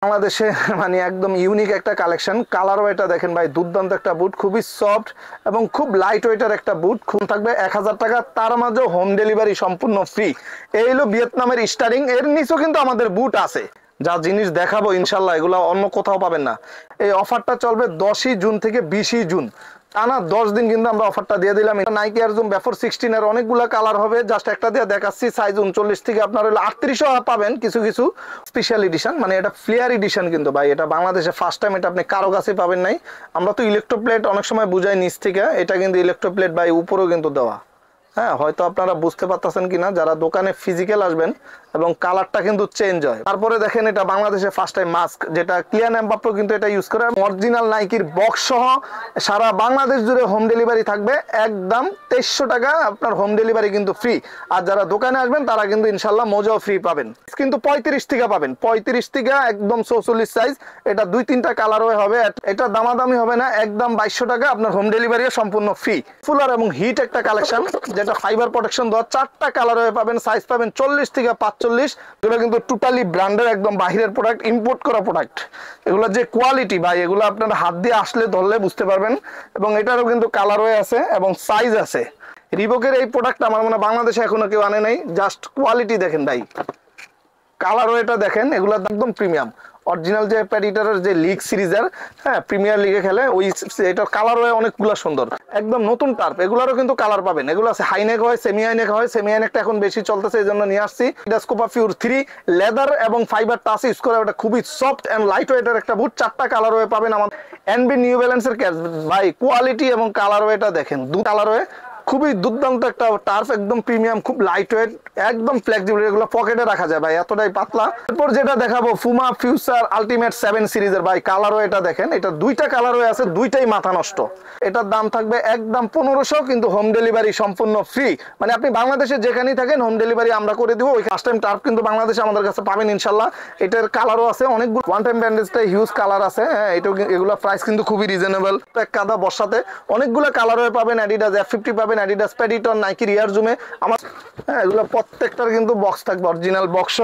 বাংলাদেশে মানে একদম ইউনিক একটা কালেকশন। কালারও এটা দেখেন ভাই, দুর্দান্ত একটা বুট, খুবই সফট এবং খুব লাইট ওয়েটের একটা বুট। খুব থাকবে 1000 টাকা, তার মাঝেও হোম ডেলিভারি সম্পূর্ণ ফ্রি। এই হলো ভিয়েতনামের স্টারিং। এর নিচেও কিন্তু আমাদের বুট আছে, যা জিনিস দেখাবো ইনশাল্লাহ এগুলো অন্য কোথাও পাবেন না। এই অফারটা চলবে 10ই জুন থেকে 20ই জুন, টানা 10 দিন কিন্তু আমরা অফারটা দিয়ে দিলাম। নাইকি এয়ার জুম বেফোর 16 এর অনেকগুলো কালার হবে, জাস্ট একটা দিয়ে দেখাচ্ছি। সাইজ 39 থেকে আপনার হলো 38ও পাবেন কিছু কিছু। স্পেশাল এডিশন, মানে এটা ফ্লেয়ার এডিশন কিন্তু ভাই, এটা বাংলাদেশে ফার্স্ট টাইম, এটা আপনি কারো কাছে পাবেন নাই। আমরা তো ইলেকট্রোপ্লেট অনেক সময় বুঝাই নিচ থেকে, এটা কিন্তু ইলেকট্রোপ্লেট ভাই উপরেও কিন্তু দেওয়া। হ্যাঁ, হয়তো আপনারা বুঝতে পারতেছেন কিনা যারা দোকানে ফিজিক্যাল আসবেন, এবং কালারটা কিন্তু চেঞ্জ হয়। তারপরে দেখেন এটা বাংলাদেশে ফার্স্ট টাইম মাস্ক, যেটা কিলিয়ান এমবাপ্পে কিন্তু এটা ইউজ করে। অরিজিনাল নাইকির বক্স সহ সারা বাংলাদেশ জুড়ে হোম ডেলিভারি থাকবে, একদম 2300 টাকা আপনার হোম ডেলিভারি কিন্তু ফ্রি। আর যারা দোকানে আসবেন তারা কিন্তু ইনশাল্লাহ মোজাও ফ্রি পাবেন, কিন্তু 35 থেকে পাবেন, 35 থেকে একদম 44 সাইজ। এটা 2-3টা কালারও হবে, এটা দামাদামি হবে না, একদম 2200 টাকা আপনার হোম ডেলিভারিও সম্পূর্ণ ফ্রি। ফুলার এবং হিট একটা কালেকশন, যেটা ফাইবার প্রোটেকশন দেওয়া, 4টা কালার হয়ে পাবেন, সাইজ পাবেন 40 থেকে 45। এগুলো কিন্তু টোটালি ব্র্যান্ডের, একদম বাহিরের প্রোডাক্ট, ইম্পোর্ট করা প্রোডাক্ট। এগুলোর যে কোয়ালিটি ভাই, এগুলো আপনার হাত দিয়ে আসলে ধরলে বুঝতে পারবেন। এবং এটারও কিন্তু কালার হয়ে আছে এবং সাইজ আছে। রিবকের এই প্রোডাক্ট আমার মনে হয় বাংলাদেশে এখনো কেউ আনে নাই। জাস্ট কোয়ালিটি দেখেন ভাই, কালারও এটা দেখেন, এগুলো একদম প্রিমিয়াম। অরিজিনাল যে প্রেডিটরের যে লিগ সিরিজের, হ্যাঁ প্রিমিয়ার লিগে খেলে ওই, এটার কালার হয় অনেকগুলো সুন্দর, একদম নতুন টার্প। এগুলোরও কিন্তু কালার পাবেন, এগুলো আছে হাইনেক হয়, সেমি হাইনেক হয়। সেমি হাইনেকটা এখন বেশি চলতেছে, এই জন্য নিয়ে আসছি। এটা স্কোপা পিওর 3 লেদার এবং ফাইবার টাচ ইউজ করে, ওটা খুবই সফট এন্ড লাইট ওয়েটের একটা বুট। 4টা কালার হয়ে পাবেন। আমার এনবি নিউ ব্যালেন্সের ক্যাচ ভাই, কোয়ালিটি এবং কালার ওয়েটা দেখেন, দু কালার হয়ে খুবই দুর্দান্ত একটা টার্ফ, একদম প্রিমিয়াম, খুব লাইট ওয়েট, একদম ফ্লেক্সিবল। এগুলো পকেটে রাখা যায় ভাই, এতটাই পাতলা। এরপর যেটা দেখাবো পুমা ফিউচার আলটিমেট 7 সিরিজের ভাই, কালারও এটা দেখেন, এটা 2টা কালার হয়ে আছে, 2টাই মাথা নষ্ট। এটার দাম থাকবে একদম 1500, কিন্তু হোম ডেলিভারি সম্পূর্ণ ফ্রি। মানে আপনি বাংলাদেশে যেখানেই থাকেন হোম ডেলিভারি আমরা করে দিব। ওই ফার্স্ট টাইম টার্ফ কিন্তু বাংলাদেশে আমাদের কাছে পাবেন ইনশাল্লাহ। এটার কালারও আছে অনেকগুলো, ওয়ান টাইম ব্যান্ডেজটা হিউজ কালার আছে। হ্যাঁ, এগুলো প্রাইস কিন্তু খুবই রিজনেবল। এক কাদা বর্ষাতে অনেকগুলো কালার হয়ে পাবেন। অ্যাডিডাস F50 পাবেন, অ্যাডিডাস প্রেডিটর, নাইকি এয়ার জুমে আমার। হ্যাঁ, এগুলো প্রত্যেকটার কিন্তু বক্স থাকবে, অরিজিনাল বক্স।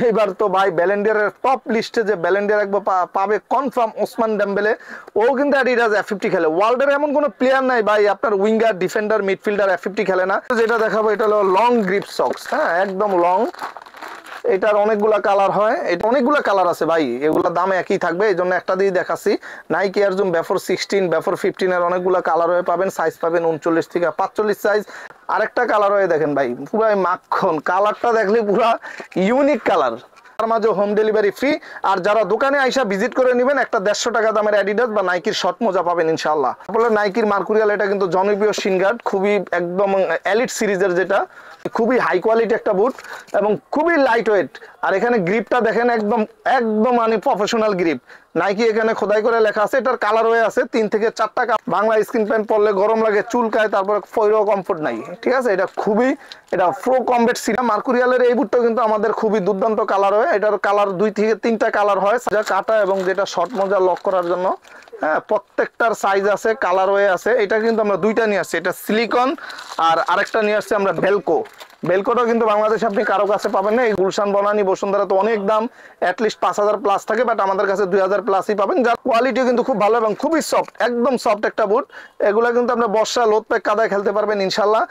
এবার তো ভাই ব্যালেন্ডিয়ারের টপ লিস্টে যে ব্যালেন্ডিয়ার একবার পাবে কনফার্ম, ওসমান ডেম্বেলে। ও কিন্তু অ্যাডিডাস F50 খেলে। ওয়ার্ল্ডের এমন কোনো প্লেয়ার নাই ভাই আপনার উইঙ্গার, ডিফেন্ডার, মিডফিল্ডার F50 খেলে না। যেটা দেখাবো এটা হলো লং গ্রিপ সক্স। হ্যাঁ, একদম লং। এটার অনেকগুলা কালার হয়, এটা অনেকগুলা কালার আছে ভাই, এগুলা দাম একই থাকবে, এই জন্য একটা দিয়ে দেখাচ্ছি। Nike air zoom before 16, before 15 এর অনেকগুলা কালার হয়ে পাবেন, সাইজ পাবেন 39 থেকে 45 সাইজ। আরেকটা কালার হয়ে দেখেন ভাই, পুরাই মাখন, কালারটা দেখলে পুরা ইউনিক কালার। তার মাঝে হোম ডেলিভারি ফ্রি। আর যারা দোকানে আইসা ভিজিট করে নেবেন, একটা 150 টাকা দামের অ্যাডিডাস বা নাইকির শর্ট মোজা পাবেন ইনশাআল্লাহ। তারপরে নাইকির মার্কুরিয়াল, এটা কিন্তু জনপ্রিয় শিনগার্ড, খুবই একদম এলিট সিরিজের, যেটা খুবই হাই কোয়ালিটি একটা বুট এবং খুবই লাইট ওয়েট। আর এখানে গ্রিপটা দেখেন, একদম একদম মানে প্রফেশনাল গ্রিপ। নাইকি এখানে খোদাই করে লেখা আছে। এটার কালার হয়ে আছে 3 থেকে 4টা। বাংলা স্কিন প্যান্ট পরলে গরম লাগে, চুলকায়, তারপরে পরেও কমফোর্ট নাই, ঠিক আছে। এটা প্রো কমবেট সিরা মার্কুরিয়ালের এই বুটটা কিন্তু আমাদের খুবই দুর্দান্ত কালার হয়। এটার কালার 2 থেকে 3টা কালার হয়, যা কাটা এবং যেটা শর্ট মোজা লক করার জন্য। হ্যাঁ, প্রত্যেকটার সাইজ আছে, কালার হয়ে আছে। এটা কিন্তু আমরা 2টা নিয়ে আসছি, এটা সিলিকন, আর আরেকটা নিয়ে আসছি আমরা বেলকো। বেলকোটাও কিন্তু বাংলাদেশে আপনি কারো কাছে পাবেন না। এই গুলশান, বনানী, বসুন্ধরা তো অনেক দাম, অ্যাটলিস্ট 5000 প্লাস থাকে, বাট আমাদের কাছে 2000 প্লাসই পাবেন। যার কোয়ালিটিও কিন্তু খুব ভালো এবং খুবই সফট, একদম সফট একটা বুট। এগুলা কিন্তু আমরা বর্ষা লোদ প্যাক কাদায় খেলতে পারবেন ইনশাল্লাহ।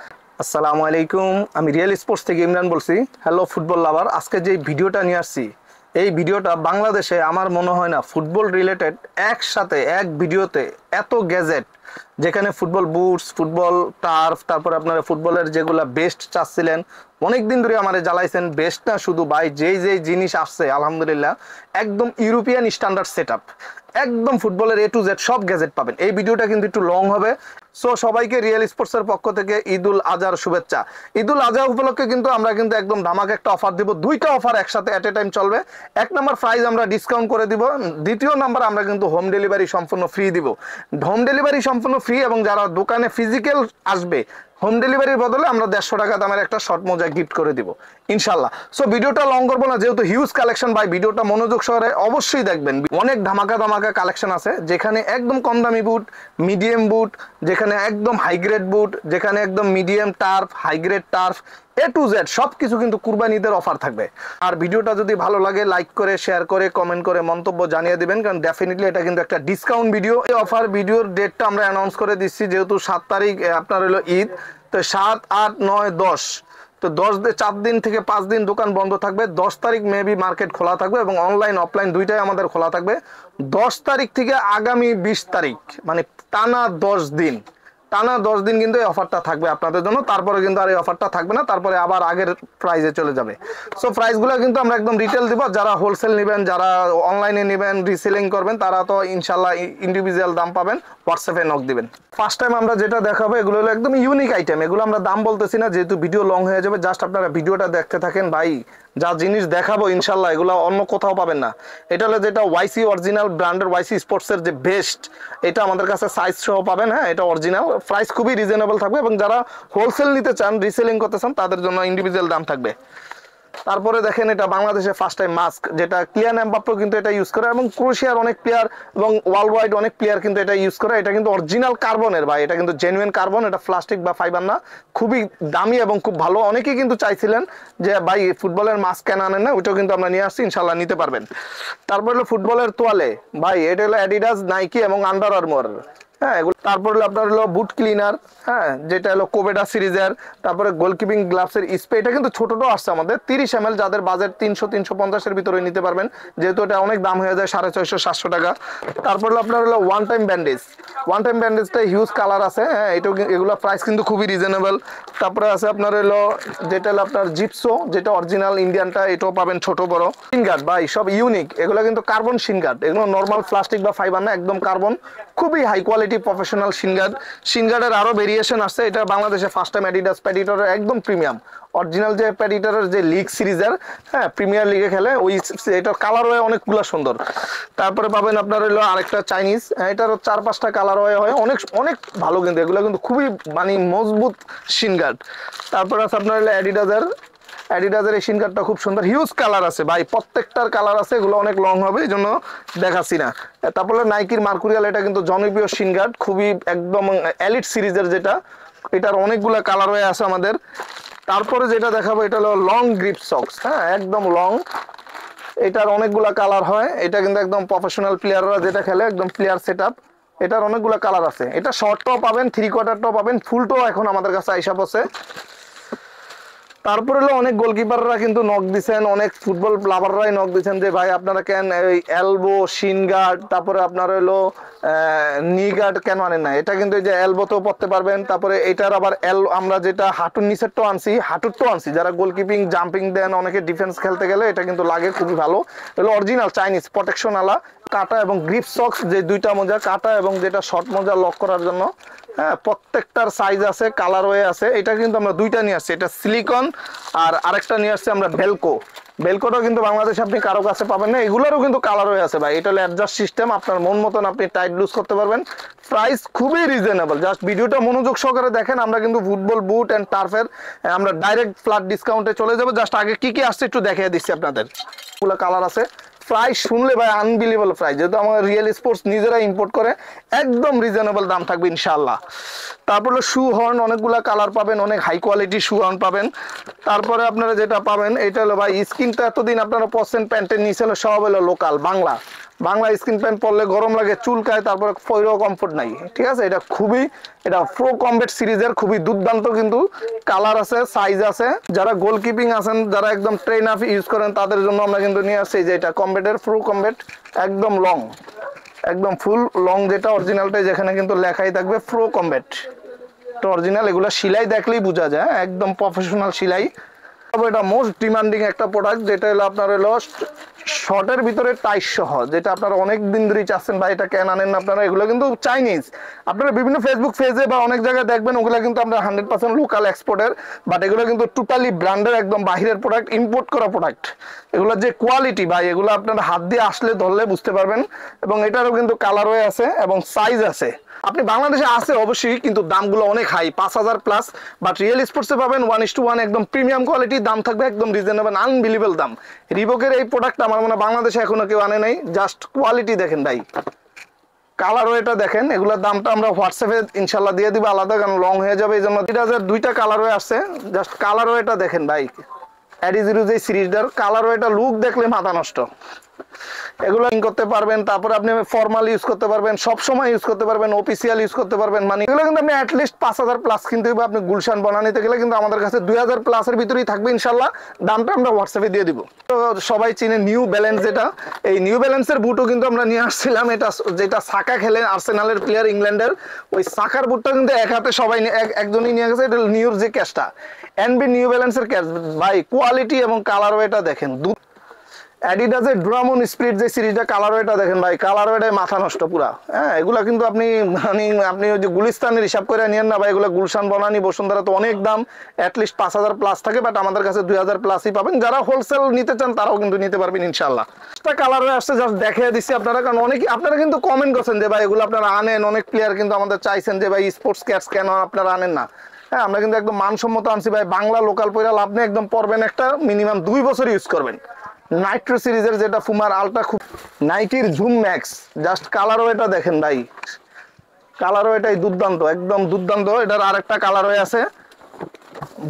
আসসালামু আলাইকুম, আমি রিয়েল স্পোর্টস থেকে ইমরান বলছি। হ্যালো ফুটবল লাভার, আজকে যে ভিডিওটা নিয়ে আসছি, এই ভিডিওটা বাংলাদেশে আমার মনে হয় না ফুটবল রিলেটেড একসাথে এক ভিডিওতে এত গ্যাজেট, যেখানে ফুটবল বুটস, ফুটবল টার্ফ, তারপরে আপনারা ফুটবলের যেগুলা বেস্ট চাচ্ছিলেন, অনেকদিন ধরে আমারে জ্বালাইছেন। বেস্ট না শুধু ভাই, যেই জিনিস আসছে আলহামদুলিল্লাহ একদম ইউরোপিয়ান স্ট্যান্ডার্ড সেটআপ, একদম ফুটবলের A to Z সব গ্যাজেট পাবেন। এই ভিডিওটা কিন্তু একটু লং হবে। সো সবাইকে রিয়েল স্পোর্টসের পক্ষ থেকে ঈদুল আজহার শুভেচ্ছা। ঈদুল আজহা উপলক্ষে কিন্তু আমরা কিন্তু একদম ধামাকা একটা অফার দিব, 2টা অফার একসাথে এট এ টাইম চলবে। 1 নাম্বার প্রাইস আমরা ডিসকাউন্ট করে দিব, 2য় নাম্বার আমরা কিন্তু হোম ডেলিভারি সম্পূর্ণ ফ্রি দিব। হোম ডেলিভারি সম্পূর্ণ ফ্রি, এবং যারা দোকানে ফিজিক্যাল আসবে হোম ডেলিভারির বদলে আমরা 150 টাকা দামের একটা শর্ট মোজা গিফট করে দিব ইনশাল্লাহ। সো ভিডিওটা লং করবো না, যেহেতু হিউজ কালেকশন ভাই, ভিডিওটা মনোযোগ সহকারে অবশ্যই দেখবেন। অনেক ধামাকা ধামাকা কালেকশন আছে, যেখানে একদম কম দামি বুট, মিডিয়াম বুট, যেখানে একদম হাই গ্রেড বুট, যেখানে একদম medium turf, high grade turf, A to Z সবকিছু কিন্তু কুরবানি ঈদের অফার থাকবে। আর ভিডিওটা যদি ভালো লাগে লাইক করে, শেয়ার করে, কমেন্ট করে মন্তব্য জানিয়ে দিবেন, কারণ ডেফিনেটলি এটা কিন্তু একটা ডিসকাউন্ট ভিডিও। এই অফার ভিডিওর ডেটটা আমরা অ্যানাউন্স করে দিচ্ছি, যেহেতু 7 তারিখ আপনার হলো ঈদ, তো 7, 8, 9, 10, তো 4 দিন থেকে 5 দিন দোকান বন্ধ থাকবে। 10 তারিখ মেবি মার্কেট খোলা থাকবে এবং অনলাইন অফলাইন দুইটাই আমাদের খোলা থাকবে। 10 তারিখ থেকে আগামী 20 তারিখ মানে টানা 10 দিন, টানা 10 দিন কিন্তু এই অফারটা থাকবে আপনাদের জন্য। তারপরে কিন্তু আর এই অফারটা থাকবে না, তারপরে আবার আগের প্রাইসে চলে যাবে। সো প্রাইসগুলো কিন্তু আমরা একদম রিটেল দিব। যারা হোলসেল নেবেন, যারা অনলাইনে নেবেন, রিসেলিং করবেন, তারা তো ইনশাল্লাহ ইন্ডিভিজুয়াল দাম পাবেন, হোয়াটসঅ্যাপে নক দিবেন। ফার্স্ট টাইম আমরা যেটা দেখাবো এগুলো হলো একদম ইউনিক আইটেম। এগুলো আমরা দাম বলতেছি না, যেহেতু ভিডিও লং হয়ে যাবে। জাস্ট আপনারা ভিডিওটা দেখতে থাকেন ভাই, যা জিনিস দেখাবো ইনশাল্লাহ এগুলো অন্য কোথাও পাবেন না। এটা হলো যেটা ওয়াইসি অরিজিনাল ব্র্যান্ডের ওয়াইসি স্পোর্টসের যে বেস্ট, এটা আমাদের কাছে সাইজ সহ পাবেন। হ্যাঁ, এটা অরিজিনাল, প্রাইস খুবই রিজনেবল থাকবে এবং যারা হোলসেল নিতে চান, রিসেলিং করতে চান, তাদের জন্য ইন্ডিভিজুয়াল দাম থাকবে। তারপরে দেখেন এটা বাংলাদেশে ফার্স্ট টাইম মাস্ক, যেটা কিলিয়ান এমবাপ্পে কিন্তু এটা ইউজ করে এবং ক্রোয়েশিয়ার অনেক প্লেয়ার এবং ওয়ার্ল্ড ওয়াইড অনেক প্লেয়ার কিন্তু এটা ইউজ করে। এটা কিন্তু অরিজিনাল কার্বনের ভাই, এটা কিন্তু জেনুইন কার্বন, এটা প্লাস্টিক বা ফাইবার না। খুবই দামি এবং খুব ভালো। অনেকেই কিন্তু চাইছিলেন যে ভাই ফুটবলের মাস্ক কেন আনেন না, ওইটাও কিন্তু আমরা নিয়ে আসছি, ইনশাল্লাহ নিতে পারবেন। তারপর হলো ফুটবলের তোয়ালে ভাই, এটা হলো অ্যাডিডাস, নাইকি এবং আন্ডার আর্মার। হ্যাঁ, এগুলো তারপর হলো আপনার হলো বুট ক্লিনার, হ্যাঁ, যেটা হলো কোবেডা সিরিজের। তারপরে গোলকিপিং গ্লাভসের স্প্রে, এটা কিন্তু ছোটটাও আসছে আমাদের 30 ml, যাদের বাজেট 300-350 ভিতরে নিতে পারবেন, যেহেতু এটা অনেক দাম হয়ে যায় 650-700 টাকা। তারপর হলো আপনার হলো one time bandage. One time ব্যান্ডেজটা হিউজ কালার আছে, হ্যাঁ, এটাও এগুলো প্রাইস কিন্তু খুবই রিজনেবল। তারপরে আছে আপনার হলো যেটা হলো আপনার জিপসো, যেটা অরিজিনাল ইন্ডিয়ানটা, এটাও পাবেন ছোট বড়। শিন গার্ড ভাই সব ইউনিক, এগুলো কিন্তু কার্বন শিন গার্ড, এগুলো নর্মাল প্লাস্টিক বা ফাইবার না, একদম কার্বন, খুবই high quality professional shin guard. Shin গার্ডের আরো ভেরিয়েশন আছে, এটা বাংলাদেশে ফার্স্ট টাইম অ্যাডিডাস প্যাডিটরের একদম প্রিমিয়াম অরিজিনাল যে প্যাডিটরের যে লিগ সিরিজের, হ্যাঁ, প্রিমিয়ার লিগে খেলে ওই, এটার কালার হয় অনেকগুলো সুন্দর। তারপরে পাবেন আপনার হলো আরেকটা চাইনিজ, এটারও 4-5টা কালার হয়, অনেক অনেক ভালো, কিন্তু এগুলো কিন্তু খুবই মানে মজবুত শিন গার্ড। তারপরে আছে আপনার হলো অ্যাডিডাসের এই শিন গার্ডটা খুব সুন্দর, হিউজ কালার আছে ভাই, প্রত্যেকটার কালার আছে, এগুলো অনেক লং হবে, এই জন্য দেখাচ্ছি না। তারপরে নাইকির মার্কুরিয়াল, এটা কিন্তু জনপ্রিয় শিন গার্ড, খুবই একদম এলিট সিরিজের, যেটা এটার অনেকগুলো কালার হয়ে আছে আমাদের। তারপরে যেটা দেখাবো এটা হলো লং গ্রিপ সক্স, হ্যাঁ, একদম লং, এটার অনেকগুলা কালার হয়। এটা কিন্তু একদম প্রফেশনাল প্লেয়াররা যেটা খেলে, একদম প্লেয়ার সেট আপ। এটার অনেকগুলো কালার আছে, এটা শর্টটাও পাবেন, 3/4টাও পাবেন, ফুলটাও এখন আমাদের কাছে আইসা পড়ছে। তারপরে হলো অনেক গোলকিপাররা কিন্তু নক দিচ্ছেন, অনেক ফুটবল লাভাররাই নক দিচ্ছেন যে ভাই আপনারা কেন এই এলবো শিন গার্ড, তারপরে আপনার হলো নি গার্ড কেন আনেন না। এটা কিন্তু এই যে এলবোতেও পড়তে পারবেন। তারপরে এটার আবার আমরা যেটা হাঁটুর নিচেরটাও আনছি, হাঁটুরটাও আনছি, যারা গোলকিপিং জাম্পিং দেন, অনেকে ডিফেন্স খেলতে গেলে এটা কিন্তু লাগে, খুবই ভালো। এগুলো অরিজিনাল চাইনিজ প্রোটেকশন আলা কাটা এবং গ্রিপ সক্স, যে দুইটা মোজা কাটা এবং যেটা শর্ট মোজা লক করার জন্য, হ্যাঁ, প্রত্যেকটার সাইজ আছে, কালার হয়ে আছে। এটা কিন্তু আমরা দুইটা নিয়ে আসছি, এটা সিলিকন আর আরেকটা নিয়ে আসছি আমরা ভেলকো। ভেলকোটাও কিন্তু বাংলাদেশে আপনি কারো কাছে পাবেন না, এগুলোরও কিন্তু কালার হয়ে আছে ভাই। এটা হলো অ্যাডজাস্ট সিস্টেম, আপনার মন মতন আপনি টাইট লুজ করতে পারবেন। প্রাইস খুবই রিজনেবল, জাস্ট ভিডিওটা মনোযোগ সহকারে দেখেন। আমরা কিন্তু ফুটবল বুট অ্যান্ড টার্ফের আমরা ডাইরেক্ট ফ্ল্যাট ডিসকাউন্টে চলে যাবো। জাস্ট আগে কি কি আসছে একটু দেখিয়ে দিচ্ছি আপনাদের। এগুলো কালার আছে, প্রাইস শুনলে ভাই আনবিলিভেবল প্রাইস, যেহেতু আমাদের রিয়েল স্পোর্টস নিজেরা ইম্পোর্ট করে, একদম রিজনেবল দাম থাকবে ইনশাআল্লাহ। তারপরে শু হর্ন, অনেকগুলা কালার পাবেন, অনেক হাই কোয়ালিটি শু হর্ন পাবেন। তারপরে আপনারা যেটা পাবেন এটা হলো ভাই স্কিনটা, এতদিন আপনারা পছন্দ প্যান্টের নিচে হলো সব হলো লোকাল বাংলা স্কিন প্যান্ট পরলে গরম লাগে, চুলকায়, তারপরে পরেও কমফোর্ট নাই, ঠিক আছে। এটা খুবই, এটা প্রো কমব্যাট সিরিজের খুবই দুর্দান্ত, কিন্তু কালার আছে, সাইজ আছে। যারা গোলকিপিং আছেন, যারা একদম ট্রেন আপ ইউজ করেন, তাদের জন্য আমরা কিন্তু নিয়ে আসছি যে এটা কমব্যাটের প্রো কমব্যাট, একদম লং, একদম ফুল লং, যেটা অরিজিনালটাই, যেখানে কিন্তু লেখাই থাকবে প্রো কমব্যাট, এটা অরিজিনাল। এগুলো সেলাই দেখলেই বোঝা যায়, একদম প্রফেশনাল সেলাই। এটা মোস্ট ডিমান্ডিং একটা প্রোডাক্ট, যেটা হলো আপনার হলো শর্টের ভিতরে টাইস সহ, যেটা আপনারা অনেক দিন ধরেই চাচ্ছেন ভাই এটা কেন আনেন না আপনারা, এগুলো কিন্তু চাইনিজ। আপনারা বিভিন্ন ফেসবুক পেজে বা অনেক জায়গায় দেখবেন ওগুলো কিন্তু আমরা 100% লোকাল এক্সপোর্টের, বাট এগুলো কিন্তু টোটালি ব্র্যান্ডের, একদম বাহিরের প্রোডাক্ট, ইম্পোর্ট করা প্রোডাক্ট। এগুলোর যে কোয়ালিটি ভাই, এগুলো আপনারা হাত দিয়ে আসলে ধরলে বুঝতে পারবেন। এবং এটারও কিন্তু কালারওয়ে আছে এবং সাইজ আছে। আপনি বাংলাদেশে আছে অবশ্যই, কিন্তু দামগুলো অনেক হাই, 5000 প্লাস। বাট রিয়েল স্পোর্টসে পাবেন 1:1 একদম প্রিমিয়াম কোয়ালিটি, দাম থাকবে একদম রিজনেবল, আনবিলিভেবল দাম। রিবকের এই প্রোডাক্ট আমার মনে হয় বাংলাদেশে এখনো কেউ আনে নাই। জাস্ট কোয়ালিটি দেখেন ভাই, কালারওয়েটা দেখেন। এগুলোর দামটা আমরা হোয়াটসঅ্যাপে ইনশাল্লাহ দিয়ে দিব আলাদা, কারণ লং হয়ে যাবে এই জন্য। 3000 দুইটা কালারওয়ে আসছে, জাস্ট কালারওয়েটা দেখেন ভাই। অ্যাডিজিরো যে সিরিজটার কালারওয়েটা লুক দেখলে মাথা নষ্ট। এগুলো করতে পারবেন, তারপরে আপনি ফর্মাল ইউজ করতে পারবেন, সব সময় ইউজ করতে পারবেন, অফিসিয়াল ইউজ করতে পারবেন। মানে এগুলো কিন্তু আপনি অ্যাটলিস্ট 5000 প্লাস কিনতে হবে। আপনি গুলশান বনানীতে গেলে কিন্তু আমাদের কাছে 2000 প্লাসের ভিতরেই থাকবে ইনশাল্লাহ। দামটা আমরা হোয়াটসঅ্যাপে দিয়ে দিব। তো সবাই চিনে নিউ ব্যালেন্স, যেটা এই নিউ ব্যালেন্সের বুটও কিন্তু আমরা নিয়ে আসছিলাম। এটা যেটা সাকা খেলেন আর্সেনালের প্লেয়ার, ইংল্যান্ডের, ওই সাকার বুটটা কিন্তু এক হাতে সবাই একজনই নিয়ে গেছে। এটা নিউর যে ক্যাশটা, এনবি নিউ ব্যালেন্সের ক্যাশ ভাই, কোয়ালিটি এবং কালারওয়েটা দেখেন। অ্যাডিডাসের ড্রামন স্পিরিট যে সিরিজটা, কালারওয়েটা দেখেন ভাই, কালারওয়েটাই মাথা নষ্ট পুরা। হ্যাঁ, এগুলা কিন্তু আপনি আপনি ওই যে গুলিস্তানের হিসাব করে নিয়েন না ভাই, এগুলো গুলশান বনানী বসুন্ধরা তো অনেক দাম, অ্যাটলিস্ট 5000 প্লাস থাকে। বাট আমাদের কাছে 2000 প্লাসই পাবেন। যারা হোলসেল নিতে চান তারাও কিন্তু নিতে পারবেন ইনশাল্লাহ। একটা কালারওয়ে আসছে, জাস্ট দেখিয়ে দিচ্ছি আপনারা, কারণ অনেকে আপনারা কিন্তু কমেন্ট করছেন যে ভাই এগুলো আপনারা আনেন। অনেক প্লেয়ার কিন্তু আমাদের চাইছেন যে ভাই স্পোর্টস ক্যাটস কেন আপনারা আনেন না। হ্যাঁ, আমরা কিন্তু একদম মানসম্মত আনছি ভাই। বাংলা লোকাল পয়লা লাভ নেই, একদম পরবেন একটা, মিনিমাম 2 বছর ইউজ করবেন। নাইট্রো সিরিজের যেটা ফুমার আলট্রা, খুব নাইকির জুম ম্যাক্স, জাস্ট কালারওয়েটা দেখেন ভাই, কালারওয়েটাই দুর্দান্ত, একদম দুর্দান্ত। এটার আরেকটা কালারওয়ে আছে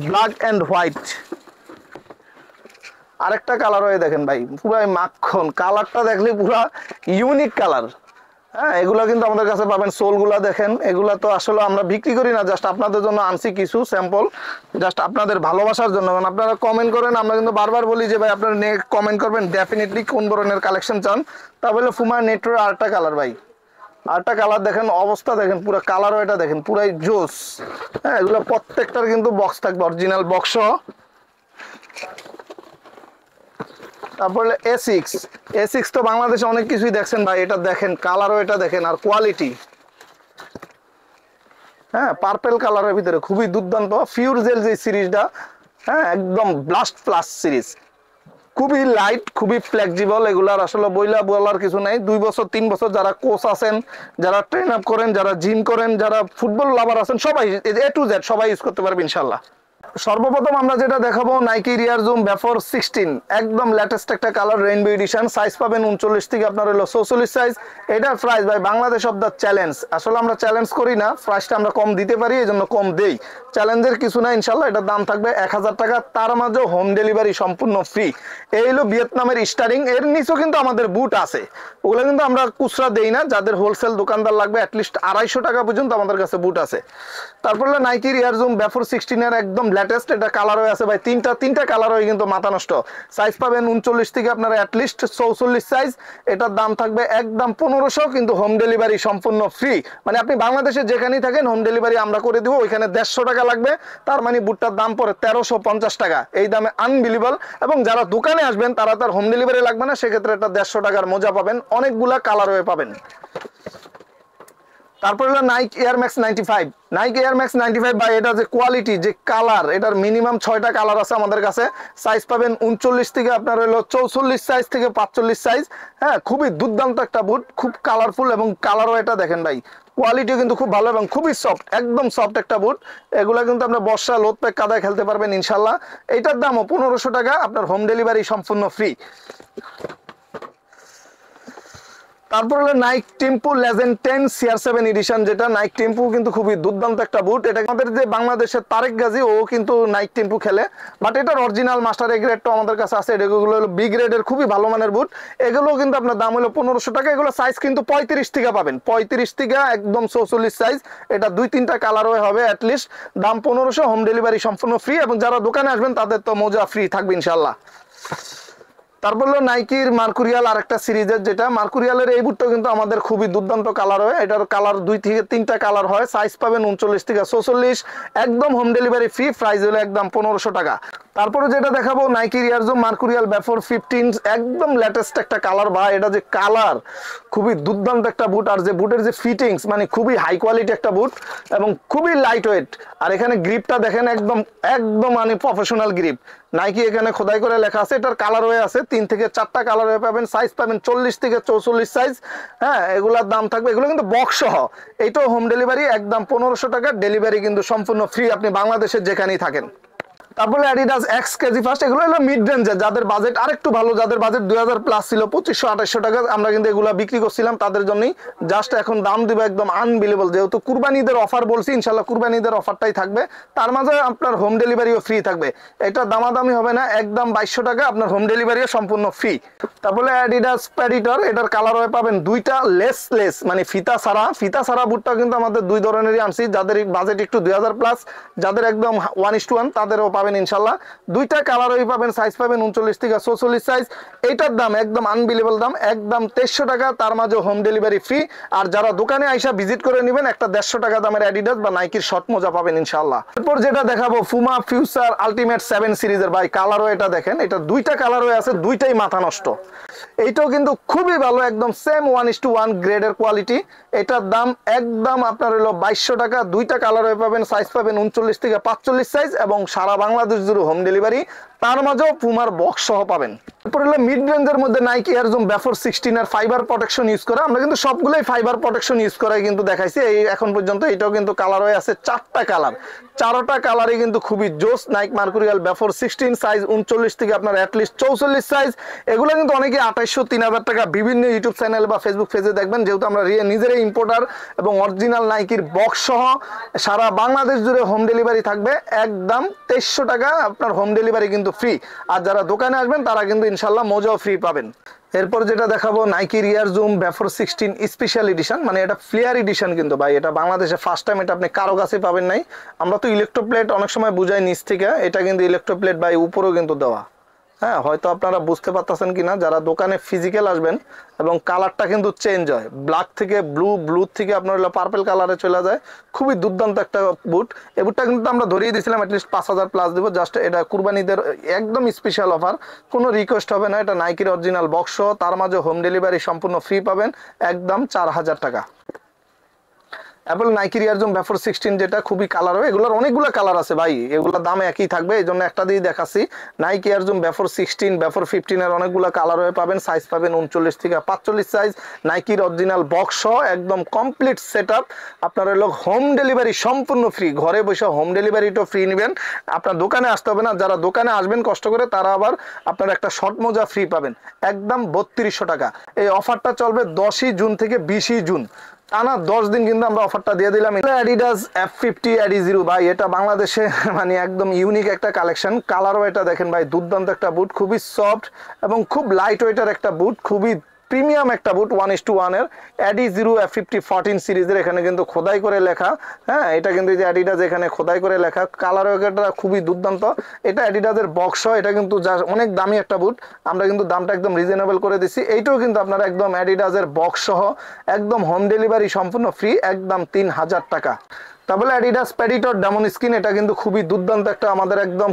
ব্ল্যাক এন্ড হোয়াইট, আরেকটা কালারওয়ে দেখেন ভাই, পুরাই মাখন। কালারটা দেখলে পুরা ইউনিক কালার। হ্যাঁ, এগুলা কিন্তু আমাদের কাছে পাবেন। সোলগুলা দেখেন, এগুলা তো আসলে আমরা বিক্রি করি না, জাস্ট আপনাদের জন্য আনছি কিছু স্যাম্পল, জাস্ট আপনাদের ভালোবাসার জন্য। কারণ আপনারা কমেন্ট করেন, আমরা কিন্তু বারবার বলি যে ভাই আপনারা কমেন্ট করবেন ডেফিনেটলি কোন ধরনের কালেকশন চান। তাহলে ফুমা নেট্রোর আরেকটা কালার ভাই, আরেকটা কালার দেখেন, অবস্থা দেখেন, পুরো কালারওয়েটা দেখেন, পুরাই জোস। হ্যাঁ, এগুলো প্রত্যেকটার কিন্তু বক্স থাকবে, অরিজিনাল বক্স। তারপরে A6 তো বাংলাদেশে অনেক কিছুই দেখছেন ভাই। এটা দেখেন, কালারও এটা দেখেন, আর কোয়ালিটি। হ্যাঁ, পার্পেল কালারের ভিতরে খুবই দুর্দান্ত। ফিউর জেল যে সিরিজটা, হ্যাঁ, একদম ব্লাস্ট প্লাস সিরিজ, খুবই লাইট, খুবই ফ্লেক্সিবল। এগুলার আসলে বলার কিছু নাই। 2 বছর 3 বছর যারা কোচ আছেন, যারা ট্রেন আপ করেন, যারা জিম করেন, যারা ফুটবল লাভার আছেন, সবাই A to Z সবাই ইউজ করতে পারবে ইনশাল্লাহ। সর্বপ্রথম আমরা যেটা দেখাবো নাইকি রিয়ার জুম ভেপর 16, একদম লেটেস্ট একটা কালার, রেইনবো এডিশন। সাইজ পাবেন 39 থেকে আপনার হলো 44 সাইজ। এটার প্রাইস ভাই বাংলাদেশ অফ দ্য চ্যালেঞ্জ। আসলে আমরা চ্যালেঞ্জ করি না, প্রাইসটা আমরা কম দিতে পারি, এই জন্য কম দেই। চ্যালেঞ্জের কিছু না ইনশাল্লাহ। এটার দাম থাকবে 1000 টাকা, তার মাঝে হোম ডেলিভারি সম্পূর্ণ ফ্রি। এই হলো ভিয়েতনামের স্টারিং। এর নিচেও কিন্তু আমাদের বুট আছে, ওগুলো কিন্তু আমরা খুচরা দেই না। যাদের হোলসেল দোকানদার লাগবে অ্যাটলিস্ট 250 টাকা পর্যন্ত আমাদের কাছে বুট আছে। তারপর হলো নাইকি রিয়ার জুম ভেপর 16 এর একদম লেটেস্ট। এটা কালার হয়ে আছে ভাই, তিনটা কালার হয়ে কিন্তু মাথা নষ্ট। সাইজ পাবেন 39 থেকে আপনারা অ্যাটলিস্ট 44 সাইজ। এটার দাম থাকবে একদম 1500, কিন্তু হোম ডেলিভারি সম্পূর্ণ ফ্রি। মানে আপনি বাংলাদেশে যেখানেই থাকেন হোম ডেলিভারি আমরা করে দিব। ওইখানে 150 টাকা লাগবে, তার মানে বুটটার দাম পড়ে 1350 টাকা। এই দামে আনবিলিভেবল। এবং যারা দোকানে আসবেন তারা তার হোম ডেলিভারি লাগবে না, সেক্ষেত্রে এটা 150 টাকার মোজা পাবেন, অনেকগুলা কালার হয়ে পাবেন। তারপর হলো Nike Air Max 95। Nike Air Max 95 ভাই, এটা যে কোয়ালিটি, যে কালার, এটার মিনিমাম 6টা কালার আছে আমাদের কাছে। সাইজ পাবেন 39 থেকে আপনার হলো 44 সাইজ থেকে 45 সাইজ। হ্যাঁ, খুবই দুর্দান্ত একটা বুট, খুব কালারফুল। এবং কালারও এটা দেখেন ভাই, কোয়ালিটি কিন্তু খুব ভালো এবং খুবই সফট, একদম সফট একটা বুট। এগুলা কিন্তু আপনার বর্ষা লোদ প্যাক কাদায় খেলতে পারবেন ইনশাল্লাহ। এইটার দামও 1500 টাকা, আপনার হোম ডেলিভারি সম্পূর্ণ ফ্রি। তারপর হলো Naik tempo legend 10 CR7 addition, যেটা নাইক টেম্পো কিন্তু খুবই দুর্দান্ত একটা বুট। এটা আমাদের যে বাংলাদেশের তারেক গাজী, ও কিন্তু নাইক টেম্পো খেলে, বাট এটার অরিজিনাল মাস্টার এ গ্রেডটা আমাদের কাছে আছে। এগুলো হলো বি গ্রেডের খুবই ভালো মানের বুট। এগুলো কিন্তু আপনার দাম হলো 1500 টাকা। এগুলো সাইজ কিন্তু 35 থেকে পাবেন, 35 থেকে একদম 44 সাইজ। এটা 2-3টা কালারও হবে অ্যাটলিস্ট। দাম 1500, হোম ডেলিভারি সম্পূর্ণ ফ্রি। এবং যারা দোকানে আসবেন তাদের তো মোজা ফ্রি থাকবে ইনশাল্লাহ। তারপর হলো নাইকির মার্কুরিয়াল, আরেকটা সিরিজের, যেটা মার্কুরিয়ালের এই বুটটা কিন্তু আমাদের খুবই দুর্দান্ত কালার হয়। এটার কালার 2 থেকে 3টা কালার হয়। সাইজ পাবেন 39 থেকে 44, একদম হোম ডেলিভারি ফ্রি। প্রাইস হলো একদম 1500 টাকা। তারপরে যেটা দেখাবো নাইকি রিয়ারজো মার্কুরিয়াল ব্যাফোর 15, একদম লেটেস্ট একটা কালার ভাই। এটা যে কালার খুবই দুর্দান্ত একটা বুট, আর যে বুটের যে ফিটিংস মানে খুবই হাই কোয়ালিটি একটা বুট এবং খুবই লাইট ওয়েট। আর এখানে গ্রিপটা দেখেন একদম একদম মানে প্রফেশনাল গ্রিপ। নাইকি এখানে খোদাই করে লেখা আছে। এটার কালার হয়ে আছে 3 থেকে 4টা কালার হয়ে পাবেন, সাইজ পাবেন 40 থেকে 44 সাইজ। হ্যাঁ, এগুলার দাম থাকবে, এগুলো কিন্তু বক্স সহ। এইটাও হোম ডেলিভারি একদম 1500 টাকা, ডেলিভারি কিন্তু সম্পূর্ণ ফ্রি আপনি বাংলাদেশের যেখানেই থাকেন। তারপরে অ্যাডিডাস এক্স কেজি ফার্স্ট, এগুলো হলো মিড রেঞ্জের, যাদের বাজেট আরেকটু ভালো, যাদের বাজেট 2000 প্লাস ছিল, 2500-2800 টাকা আমরা কিন্তু এগুলো বিক্রি করছিলাম তাদের জন্যই। জাস্ট এখন দাম দিব একদম আনবিলিভেবল, যেহেতু কুরবানিদের অফার বলছি, ইনশাল্লাহ কুরবানিদের অফারটাই থাকবে। তার মাঝে আপনার হোম ডেলিভারিও ফ্রি থাকবে। এটা দামাদামি হবে না, একদম 2200 টাকা, আপনার হোম ডেলিভারিও সম্পূর্ণ ফ্রি। তারপরে অ্যাডিডাস প্রেডিটর, এটার কালার হয়ে পাবেন দুইটা লেস মানে ফিতা ছাড়া বুটটা কিন্তু আমাদের দুই ধরনেরই আনছি, যাদের বাজেট একটু 2000 প্লাস, যাদের একদম 1:1 তাদেরও পাবেন ইনশাল্লাহ। দুইটা কালারই পাবেন, সাইজ পাবেন 39 থেকে 44 সাইজ। এইটার দাম একদম আনবিলিভেবল দাম, একদম 2300 টাকা, তার মাঝে হোম ডেলিভারি ফ্রি। আর যারা দোকানে আইসা ভিজিট করে নেবেন একটা 150 টাকা দামের অ্যাডিডাস বা নাইকির শর্ট মোজা পাবেন ইনশাল্লাহ। এরপর যেটা দেখাবো পুমা ফিউচার আলটিমেট 7 সিরিজের ভাই, কালারও এটা দেখেন, এটা দুইটা কালার হয়ে আছে, দুইটাই মাথা নষ্ট। এইটাও কিন্তু খুবই ভালো, একদম সেম 1:1 গ্রেডের কোয়ালিটি। এটার দাম একদম আপনার হলো 2200 টাকা, দুইটা কালার হয়ে পাবেন, সাইজ পাবেন 39 থেকে 45 সাইজ এবং সারা বাংলাদেশ জুড়ে হোম ডেলিভারি, তার মাঝেও পুমার বক্স সহ পাবেন। এরপর হলো মিড রেঞ্জের মধ্যে নাইকি এয়ার জুম ব্যাফোর 16 এর ফাইবার প্রোটেকশন ইউজ করা। আমরা কিন্তু সবগুলোই ফাইবার প্রোটেকশন ইউজ করাই কিন্তু দেখাইছি এই এখন পর্যন্ত। এটাও কিন্তু কালার হয়ে আছে 4টা কালার, 4টা কালারই কিন্তু খুবই জোস। নাইক মার্কুরিয়াল ব্যাফোর 16, সাইজ 39 থেকে আপনার অ্যাটলিস্ট 44 সাইজ। এগুলো কিন্তু অনেকে 2800-3000 টাকা বিভিন্ন ইউটিউব চ্যানেল বা ফেসবুক পেজে দেখবেন, যেহেতু আমরা নিজেরাই ইম্পোর্টার এবং অরিজিনাল নাইকির বক্স সহ সারা বাংলাদেশ জুড়ে হোম ডেলিভারি থাকবে একদম 2300 টাকা, আপনার হোম ডেলিভারি কিন্তু ফ্রি। আর যারা দোকানে আসবেন তারা কিন্তু ইনশাল্লাহ মোজাও ফ্রি পাবেন। এরপর যেটা দেখাবো নাইকি রিয়ার জুম ব্যাফোর 16 স্পেশাল এডিশন, মানে এটা ফ্লেয়ার এডিশন কিন্তু ভাই, এটা বাংলাদেশে ফার্স্ট টাইম, এটা আপনি কারো কাছে পাবেন নাই। আমরা তো ইলেকট্রোপ্লেট অনেক সময় বুঝাই নিচ থেকে, এটা কিন্তু ইলেকট্রোপ্লেট ভাই উপরেও কিন্তু দেওয়া। হ্যাঁ, হয়তো আপনারা বুঝতে পারতেছেন কিনা, যারা দোকানে ফিজিক্যাল আসবেন এবং কালারটা কিন্তু চেঞ্জ হয়, ব্ল্যাক থেকে ব্লু থেকে আপনার হলো পার্পল কালারে চলে যায়। খুবই দুর্দান্ত একটা বুট। এই বুটটা কিন্তু আমরা ধরিয়ে দিয়েছিলাম অ্যাটলিস্ট 5000 প্লাস দিব। জাস্ট এটা কুরবানিদের একদম স্পেশাল অফার, কোনো রিকোয়েস্ট হবে না। এটা নাইকির অরিজিনাল বক্স, তার মাঝে হোম ডেলিভারি সম্পূর্ণ ফ্রি পাবেন একদম 4000 টাকা। অ্যাপল নাইকি রিয়ার জুম ব্যাফোর 16, যেটা খুবই কালার হবে, এগুলোর অনেকগুলো কালার আছে ভাই, এগুলোর দাম একই থাকবে, এই জন্য একটা দিয়ে দেখাচ্ছি। নাইকি রিয়ার জুম ব্যাফোর 16, ব্যাফোর 15 এর অনেকগুলো কালার হয়ে পাবেন, সাইজ পাবেন 39 থেকে 45 সাইজ। নাইকির অরিজিনাল বক্স সহ একদম কমপ্লিট সেট আপ, আপনার হলো হোম ডেলিভারি সম্পূর্ণ ফ্রি। ঘরে বসে হোম ডেলিভারিটাও ফ্রি নেবেন, আপনার দোকানে আসতে হবে না। যারা দোকানে আসবেন কষ্ট করে, তারা আবার আপনার একটা শর্ট মোজা ফ্রি পাবেন একদম 3200 টাকা। এই অফারটা চলবে 10ই জুন থেকে 20ই জুন, টানা 10 দিন কিন্তু আমরা অফারটা দিয়ে দিলাম। অ্যাডিডাস F50 AD0 ভাই, এটা বাংলাদেশে মানে একদম ইউনিক একটা কালেকশন। কালারও এটা দেখেন ভাই, দুর্দান্ত একটা বুট, খুবই সফট এবং খুব লাইট ওয়েটের একটা বুট, খুবই প্রিমিয়াম একটা বুট 1:1 এর AD0 F50 14 সিরিজের। এখানে কিন্তু খোদাই করে লেখা, হ্যাঁ এটা কিন্তু যে অ্যাডিডাস এখানে খোদাই করে লেখা। কালারও এটা খুবই দুর্দান্ত। এটা অ্যাডিডাসের বক্স, এটা কিন্তু অনেক দামি একটা বুট, আমরা কিন্তু দামটা একদম রিজনেবল করে দিচ্ছি। এইটাও কিন্তু আপনারা একদম অ্যাডিডাসের বক্স সহ একদম হোম ডেলিভারি সম্পূর্ণ ফ্রি একদম 3000 টাকা। তারপরে অ্যাডিডাস প্রেডিটর ডেমন স্কিন, এটা কিন্তু খুবই দুর্দান্ত একটা, আমাদের একদম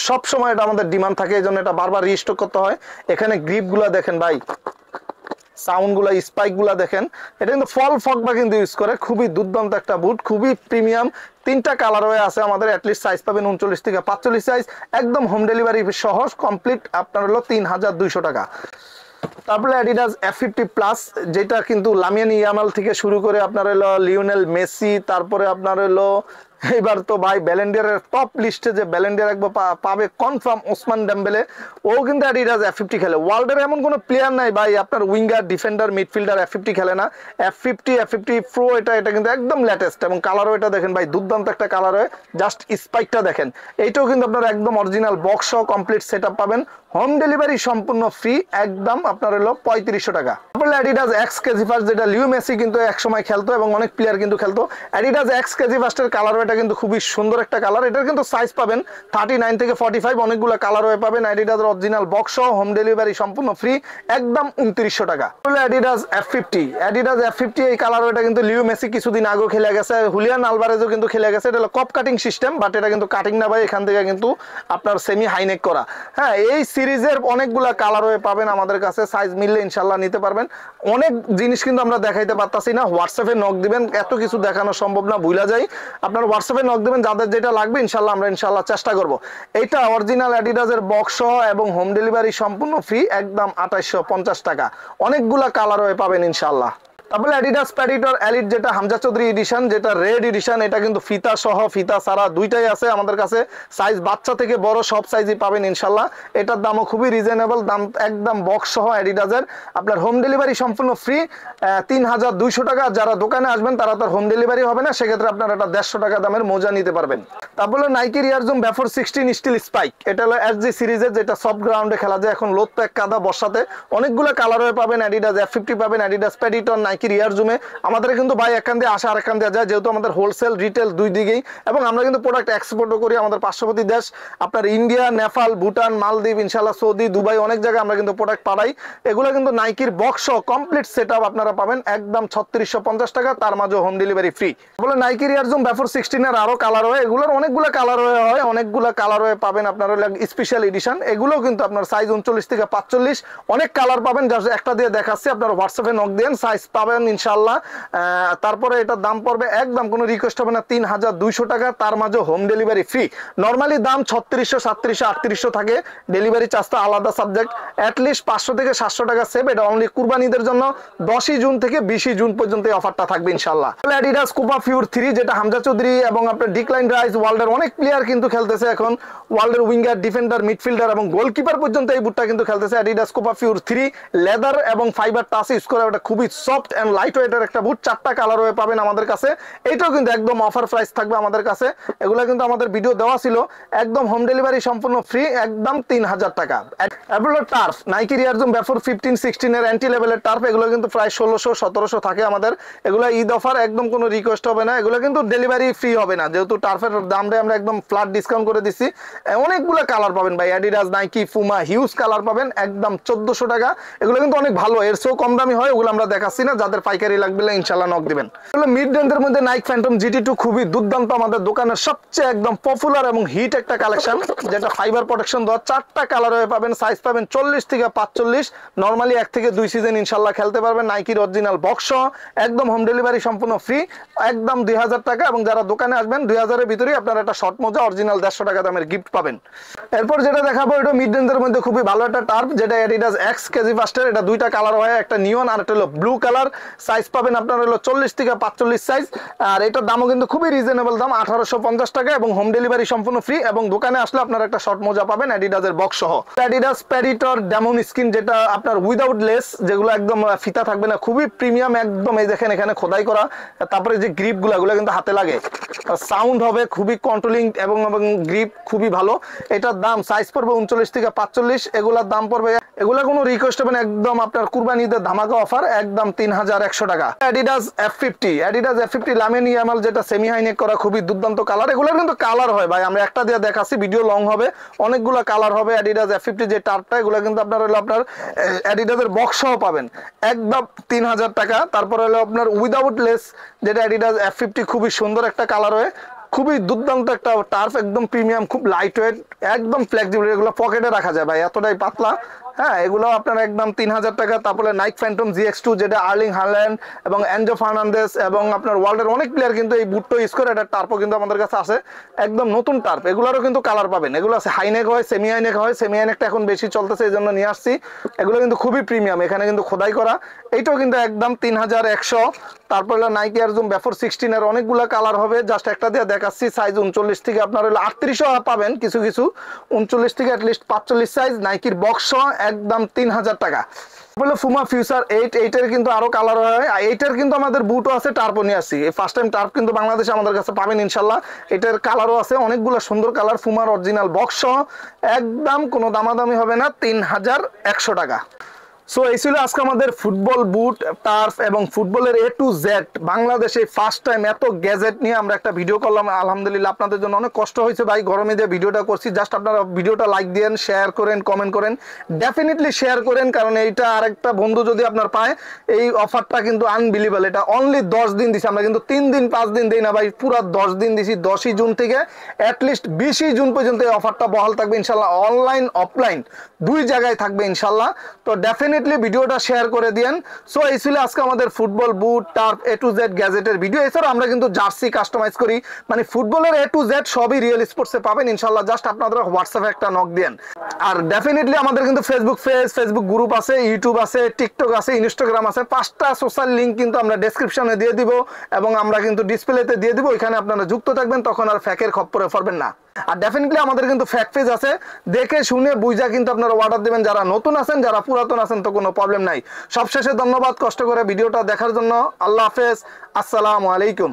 সব সময় এটা আমাদের ডিমান্ড থাকে, এই জন্য এটা বারবার রিস্টক করতে হয়। এখানে গ্রিপগুলো দেখেন ভাই, সাউন্ডগুলা, স্পাইকগুলা দেখেন, এটা কিন্তু ফল ফকবা কিন্তু ইউজ করে। খুবই দুর্দান্ত একটা বুট, খুবই প্রিমিয়াম। 3টা কালার হয়ে আছে আমাদের, অ্যাটলিস্ট সাইজ পাবেন 39 থেকে 45 সাইজ, একদম হোম ডেলিভারি সহজ কমপ্লিট, আপনার হলো 3200 টাকা। তারপরে অ্যাডিডাস F50 প্লাস, যেটা কিন্তু লামিয়ান ইয়ামাল থেকে শুরু করে আপনার হলো লিওনেল মেসি, তারপরে আপনার হলো এবার তো ভাই ব্যালেন্ডিয়ারের টপ লিস্টে যে ব্যালেন্ডিয়ার একবার পাবে কনফার্ম, ওসমান ডেম্বেলে, ও কিন্তু অ্যাডিডাস F50 খেলে। ওয়ার্ল্ডের এমন কোনো প্লেয়ার নাই ভাই আপনার উইঙ্গার, ডিফেন্ডার, মিডফিল্ডার F50 খেলে না। F50 প্রো, এটা কিন্তু একদম লেটেস্ট এবং কালারও এটা দেখেন ভাই, দুর্দান্ত একটা কালার হয়। জাস্ট স্পাইকটা দেখেন, এইটাও কিন্তু আপনার একদম অরিজিনাল বক্স সহ কমপ্লিট সেট আপ পাবেন, হোম ডেলিভারি সম্পূর্ণ ফ্রি একদম আপনার হলো 3500 টাকা। তারপরে অ্যাডিডাস এক্স কেজি ফার্স্ট, যেটা লিও মেসি কিন্তু এক সময় খেলতো এবং অনেক প্লেয়ার কিন্তু খেলতো। অ্যাডিডাস এক্স কেজি ফার্স্টের কালার এটা কিন্তু খুবই সুন্দর একটা কালার। এটার কিন্তু সাইজ পাবেন 39 থেকে 45, অনেকগুলো কালার হয়ে পাবেন। অ্যাডিডাস অরিজিনাল বক্স সহ, হোম ডেলিভারি সম্পূর্ণ ফ্রি, একদম 2900 টাকা। অ্যাডিডাস F50, অ্যাডিডাস F50 এই কালার, এটা কিন্তু লিও মেসি কিছুদিন আগেও খেলে গেছে, হুলিয়ান আলভারেজও কিন্তু খেলে গেছে। এটা হলো কপ কাটিং সিস্টেম, বাট এটা কিন্তু কাটিং না ভাই, এখান থেকে কিন্তু আপনার সেমি হাইনেক করা। হ্যাঁ, এই সিরিজের অনেকগুলা কালার হয়ে পাবেন আমাদের কাছে, সাইজ মিললে ইনশাল্লাহ নিতে পারবেন। অনেক জিনিস কিন্তু আমরা দেখাইতে পারতাছি না, হোয়াটসঅ্যাপে নক দিবেন, এত কিছু দেখানো সম্ভব না, ভুলা যায়। আপনার হোয়াটসঅ্যাপে নক দিবেন, যাদের যেটা লাগবে ইনশাল্লাহ আমরা ইনশাল্লাহ চেষ্টা করব। এইটা অরিজিনাল অ্যাডিডাসের বক্স সহ এবং হোম ডেলিভারি সম্পূর্ণ ফ্রি, একদম 2850 টাকা। অনেকগুলা কালার হয়ে পাবেন ইনশাল্লাহ। তারপরে অ্যাডিডাস প্রেডিটর এলিট, যেটা হামজা চৌধুরী এডিশন, যেটা রেড এডিশন, এটা কিন্তু ফিতা সহ ফিতা ছাড়া দুইটাই আছে আমাদের কাছে। সাইজ বাচ্চা থেকে বড় সব সাইজই পাবেন ইনশাল্লাহ। এটার দামও খুবই রিজনেবল, দাম একদম বক্স সহ অ্যাডিডাসের। আপনার হোম ডেলিভারি সম্পূর্ণ ফ্রি, 3200 টাকা। যারা দোকানে আসবেন তারা তার হোম ডেলিভারি হবে না, সেক্ষেত্রে আপনারা একটা 150 টাকা দামের মোজা নিতে পারবেন। তারপরে নাইকির এয়ারজুম ভেফর 16 স্টিল স্পাইক, এটা হলো SG সিরিজের, যেটা সফট গ্রাউন্ডে খেলা যায়। এখন লোদ প্যাক কাদা বর্ষাতে অনেকগুলো কালার হয়ে পাবেন। অ্যাডিডাস F50 পাবেন, অ্যাডিডাস প্রেডিটর, নাইকির এয়ারজুমে। আমাদের কিন্তু ভাই এখান দিয়ে আসা আর এখান দিয়ে যায়, যেহেতু আমাদের হোলসেল রিটেল দুই দিকেই, এবং আমরা কিন্তু প্রোডাক্ট এক্সপোর্টও করি আমাদের পার্শ্ববর্তী দেশ আপনার ইন্ডিয়া, নেপাল, ভুটান, মালদ্বীপ, ইনশাল্লাহ সৌদি, দুবাই, অনেক জায়গায় আমরা কিন্তু প্রোডাক্ট পাঠাই। এগুলো কিন্তু নাইকির বক্স কমপ্লিট সেট আপ আপনারা পাবেন একদম 3650 টাকা, তার মাঝে হোম ডেলিভারি ফ্রি। বলে নাইকির এয়ারজুম ভেফর 16 এর আরো কালার হয়, এগুলোর অনেকগুলো কালার হয়, অনেকগুলো কালার হয়ে পাবেন আপনারা স্পেশাল এডিশন। এগুলো কিন্তু আপনার সাইজ 39 থেকে 45, অনেক কালার পাবেন। জাস্ট একটা দিয়ে দেখাচ্ছি, আপনারা হোয়াটসঅ্যাপে নক দেন, সাইজ পাবেন ইনশাল্লাহ। তারপরে এটার দাম পড়বে একদম কোনো রিকোয়েস্ট হবে না 3200 টাকা, তার মাঝে হোম ডেলিভারি ফ্রি। নর্মালি দাম 3600, 3700, 3800 থাকে, ডেলিভারি চার্জটা আলাদা সাবজেক্ট। অ্যাটলিস্ট 500 থেকে 700 টাকা সেভ। এটা অনলি কুরবানিদের জন্য 10ই জুন থেকে 20ই জুন পর্যন্ত এই অফারটা থাকবে ইনশাল্লাহ। অ্যাডিডাস কুপা ফিউর 3, যেটা হামজা চৌধুরী এবং আপনার ডিক্লাইন রাইস, ওয়ার্ল্ডের অনেক প্লেয়ার কিন্তু খেলতেছে এখন, ওয়ার্ল্ডের উইঙ্গার, ডিফেন্ডার, মিডফিল্ডার এবং গোলকিপার পর্যন্ত এই বুটটা কিন্তু খেলতেছে। অ্যাডিডাস কুপা ফিউর 3, লেদার এবং ফাইবার টাচ ইউজ করে, এটা খুবই সফট এন্ড লাইট ওয়েটের একটা বুট। 4টা কালার হয়ে পাবেন আমাদের কাছে। এটাও কিন্তু একদম অফার প্রাইস থাকবে আমাদের কাছে। এগুলো কিন্তু আমাদের ভিডিও দেওয়া ছিল, একদম হোম ডেলিভারি সম্পূর্ণ ফ্রি, একদম 3000 টাকা। অ্যাপোলো টার্ফ, নাইকির এয়ারজুম ভেফর 15, 16 এর অ্যান্টি লেভেলের টার্ফ, এগুলো কিন্তু প্রায় 1600, 1700 থাকে আমাদের। এগুলো ঈদ অফার, একদম কোনো রিকোয়েস্ট হবে না। এগুলো কিন্তু ডেলিভারি ফ্রি হবে না, যেহেতু টার্ফের দামটা আমরা একদম ফ্ল্যাট ডিসকাউন্ট করে দিচ্ছি। অনেকগুলো কালার পাবেন ভাই, অ্যাডিডাস, নাইকি, ফুমা, হিউজ কালার পাবেন, একদম 1400 টাকা। এগুলো কিন্তু অনেক ভালো, এর চেয়েও কম দামি হয়, ওগুলো আমরা দেখাচ্ছি না। যাদের পাইকারি লাগবে ইনশাল্লাহ নক দিবেন। মিড রেঞ্জের মধ্যে নাইক ফ্যান্টম GT2 খুবই দুর্দান্ত, আমাদের দোকানের সবচেয়ে একদম পপুলার এবং হিট একটা কালেকশন, যেটা ফাইবার প্রোটেকশন দেওয়া। 4টা কালার হয়ে পাবেন, সাইজ পাবেন 40 থেকে 45, নরমালি 1 থেকে 2 সিজন ইনশাল্লাহ খেলতে পারবেন। নাইকির অরিজিনাল বক্স, একদম হোম ডেলিভারি সম্পূর্ণ ফ্রি, একদম 2000 টাকা। এবং যারা দোকানে আসবেন 2000 এর ভিতরেই আপনারা একটা শর্ট মোজা অরিজিনাল 150 টাকা দামের গিফট পাবেন। এরপর যেটা দেখাবো, এটা মিড রেঞ্জের মধ্যে খুবই ভালো একটা টার্ফ, যেটা অ্যাডিডাস X কেজি ফাস্টার। এটা 2টা কালার হয়, একটা নিয়ন আর একটা হলো ব্লু কালার। সাইজ পাবেন আপনার হলো 40 থেকে 45 সাইজ। আর এটার দামও কিন্তু খুবই রিজনেবল দাম, 1850 টাকা, এবং হোম ডেলিভারি সম্পূর্ণ ফ্রি। এবং দোকানে আসলে আপনারা একটা শর্ট মোজা পাবেন অ্যাডিডাসের বক্স সহ। অ্যাডিডাস প্রেডিটর ডেমন স্কিন, যেটা আপনার উইদাউট লেস, যেগুলো একদম ফিতা থাকবে না, খুবই প্রিমিয়াম একদম। এই দেখেন এখানে খোদাই করা। তারপরে যে গ্রিপ গুলো কিন্তু হাতে লাগে, সাউন্ড হবে খুবই কন্ট্রোলিং, এবং গ্রিপ খুবই ভালো। এটার দাম সাইজ পড়বে 39 থেকে 45। এগুলার দাম পড়বে, এগুলা কোনো রিকোয়েস্ট হবে না, একদম আপনার কুরবানিতে ধামাকা অফার, একদম 3100 টাকা। Adidas F50, Adidas F50 Lamine Yamal, যেটা সেমি হাইনেক করা, খুবই দুর্দান্ত কালার। এগুলোর কিন্তু কালার হয় ভাই, আমরা একটা দিয়ে দেখাচ্ছি, ভিডিও লং হবে, অনেকগুলো কালার হবে। অ্যাডিডাস F50 যে টার্পটা, এগুলো কিন্তু আপনার হলো আপনার অ্যাডিডাসের বক্স সহ পাবেন, একদম 3000 টাকা। তারপর হলো আপনার উইদাউট লেস, যেটা অ্যাডিডাস F50, খুবই সুন্দর একটা কালার হয়, খুবই দুর্দান্ত একটা টার্ফ, একদম প্রিমিয়াম, খুব লাইট ওয়েট, একদম ফ্লেক্সিবল। এগুলো পকেটে রাখা যায় ভাই, এতটাই পাতলা। হ্যাঁ, এগুলো আপনার একদম 3000 টাকা। তারপরে নাইক ফ্যান্টম GX2, যেটা আর্লিং হাল্যান্ড এবং এনজো ফার্নান্দেস এবং আপনার ওয়ার্ল্ডের অনেক প্লেয়ার কিন্তু এই বুটটা ইউজ করে। এটা টার্পও কিন্তু আমাদের কাছে আছে, একদম নতুন টার্প। এগুলোরও কিন্তু কালার পাবেন। এগুলো আছে হাইনেক হয়, সেমি হাইনেক হয়। সেমি হাইনেকটা এখন বেশি চলতেছে, এই জন্য নিয়ে আসছি। এগুলো কিন্তু খুবই প্রিমিয়াম, এখানে কিন্তু খোদাই করা। এইটাও কিন্তু একদম 3100। তারপর হলো নাইকি এয়ারজুম ভেফর 16 এর অনেকগুলো কালার হবে, জাস্ট একটা দিয়ে দেখাচ্ছি। সাইজ 39 থেকে আপনার হলো 38 পাবেন, কিছু কিছু 39 থেকে অ্যাটলিস্ট 45 সাইজ, নাইকির বক্স, একদম 3000 টাকা। বলে ফুমা ফিউচার 8, এইটার কিন্তু আরো কালার হয়। এইটার কিন্তু আমাদের বুটও আছে, টার্পও নিয়ে আসছি। এই ফার্স্ট টাইম টার্প কিন্তু বাংলাদেশে আমাদের কাছে পাবেন ইনশাল্লাহ। এটার কালারও আছে, অনেকগুলো সুন্দর কালার। ফুমার অরিজিনাল বক্স, একদম কোনো দামাদামি হবে না, 3100 টাকা। সো এই ছিল আজকে আমাদের ফুটবল বুট, টার্ফ এবং ফুটবলের A to Z বাংলাদেশে ফার্স্ট টাইম এত গ্যাজেট নিয়ে আমরা একটা ভিডিও করলাম। আলহামদুলিল্লাহ আপনাদের জন্য অনেক কষ্ট হয়েছে ভাই, গরমে দিয়ে ভিডিওটা করছি। জাস্ট আপনারা ভিডিওটা লাইক দেন, শেয়ার করেন, কমেন্ট করেন, ডেফিনেটলি শেয়ার করেন, কারণ এইটা আরেকটা বন্ধু যদি আপনার পায়, এই অফারটা কিন্তু আনবিলিভেবল। এটা অনলি 10 দিন দিছি আমরা, কিন্তু 3 দিন 5 দিন দেই না ভাই, পুরো 10 দিন দিছি। 10ই জুন থেকে অ্যাটলিস্ট 20ই জুন পর্যন্ত এই অফারটা বহাল থাকবে ইনশাল্লাহ। অনলাইন অফলাইন দুই জায়গায় থাকবে ইনশাল্লাহ। তো ডেফিনেটলি ভিডিওটা শেয়ার করে দিয়েন। সো এই ছিল আজকে আমাদের football boot, turf, A to Z গ্যাজেটের ভিডিও। এছাড়া আমরা কিন্তু জার্সি কাস্টমাইজ করি, মানে ফুটবলের A to Z সবই রিয়েল স্পোর্টসে পাবেন ইনশাল্লাহ। জাস্ট আপনারা হোয়াটসঅ্যাপে একটা নক দেন। আর ডেফিনেটলি আমাদের কিন্তু ফেসবুক পেজ, ফেসবুক গ্রুপ আছে, ইউটিউব আছে, টিকটক আছে, ইনস্টাগ্রাম আছে। 5টা সোশ্যাল লিঙ্ক কিন্তু আমরা ডেসক্রিপশনে দিয়ে দিব এবং আমরা কিন্তু ডিসপ্লেতে দিয়ে দিব। এখানে আপনারা যুক্ত থাকবেন, তখন আর ফ্যাকের খপ্পরে পড়বেন না। আর ডেফিনেটলি আমাদের কিন্তু ফ্যাক পেজ আছে, দেখে শুনে বুঝা কিন্তু আপনারা অর্ডার দিবেন। যারা নতুন আছেন, যারা পুরাতন আছেন তো কোনো প্রবলেম নাই। সবশেষে ধন্যবাদ কষ্ট করে ভিডিওটা দেখার জন্য। আল্লাহ হাফেজ, আসসালামু আলাইকুম।